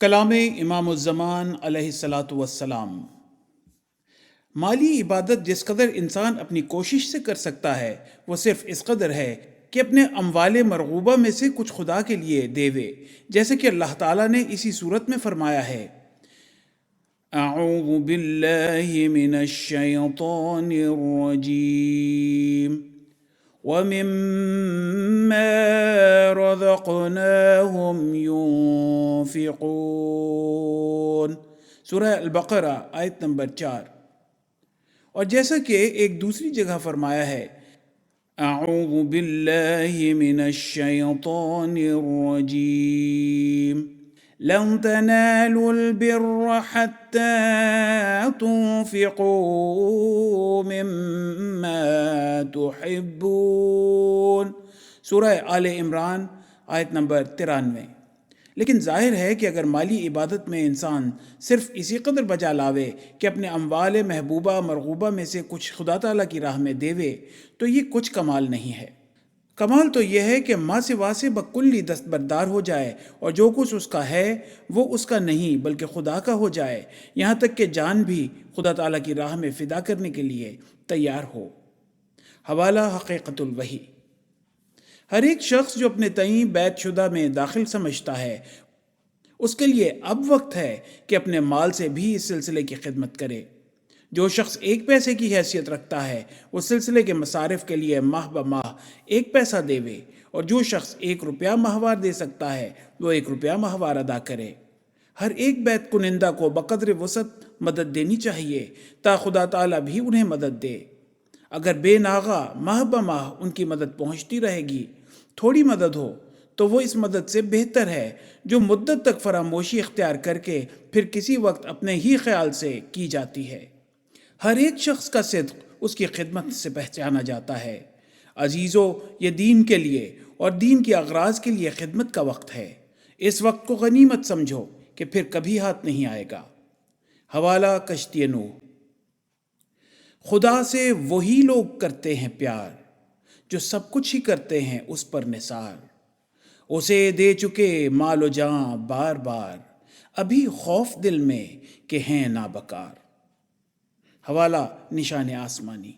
کلام امام الزمان علیہ الصلاۃ والسلام۔ مالی عبادت جس قدر انسان اپنی کوشش سے کر سکتا ہے وہ صرف اس قدر ہے کہ اپنے اموال مرغوبہ میں سے کچھ خدا کے لیے دیوے، جیسے کہ اللہ تعالیٰ نے اسی صورت میں فرمایا ہے: اعوذ باللہ من الشیطان الرجیم وَمِمَّا رَزَقْنَاهُمْ يُنفِقُونَ، سورہ البقرہ آیت نمبر 4۔ اور جیسا کہ ایک دوسری جگہ فرمایا ہے: اعوذ باللہ من الشیطان الرجیم لن تنالوا البر حتى تنفقوا مما تحبون، سورہ آل عمران آیت نمبر 93۔ لیکن ظاہر ہے کہ اگر مالی عبادت میں انسان صرف اسی قدر بجا لاوے کہ اپنے اموال محبوبہ مرغوبہ میں سے کچھ خدا تعالیٰ کی راہ میں دیوے تو یہ کچھ کمال نہیں ہے۔ کمال تو یہ ہے کہ ماں سے واسے بکلی دستبردار ہو جائے اور جو کچھ اس کا ہے وہ اس کا نہیں بلکہ خدا کا ہو جائے، یہاں تک کہ جان بھی خدا تعالیٰ کی راہ میں فدا کرنے کے لیے تیار ہو۔ حوالہ حقیقت الوحی۔ ہر ایک شخص جو اپنے تئیں بیت شدہ میں داخل سمجھتا ہے اس کے لیے اب وقت ہے کہ اپنے مال سے بھی اس سلسلے کی خدمت کرے۔ جو شخص 1 پیسے کی حیثیت رکھتا ہے وہ سلسلے کے مصارف کے لیے ماہ بماہ 1 پیسہ دیوے، اور جو شخص 1 روپیہ ماہوار دے سکتا ہے وہ 1 روپیہ ماہوار ادا کرے۔ ہر ایک بیت کنندہ کو بقدر وسعت مدد دینی چاہیے تا خدا تعالیٰ بھی انہیں مدد دے۔ اگر بے ناغہ ماہ بماہ ان کی مدد پہنچتی رہے گی، تھوڑی مدد ہو تو وہ اس مدد سے بہتر ہے جو مدت تک فراموشی اختیار کر کے پھر کسی وقت اپنے ہی خیال سے کی جاتی ہے۔ ہر ایک شخص کا صدق اس کی خدمت سے پہچانا جاتا ہے۔ عزیزو، یہ دین کے لیے اور دین کی اغراض کے لیے خدمت کا وقت ہے۔ اس وقت کو غنیمت سمجھو کہ پھر کبھی ہاتھ نہیں آئے گا۔ حوالہ کشتی نوح۔ خدا سے وہی لوگ کرتے ہیں پیار جو سب کچھ ہی کرتے ہیں اس پر نثار، اسے دے چکے مال و جاں بار بار، ابھی خوف دل میں کہ ہیں نابکار۔ حوالہ نشان آسمانی۔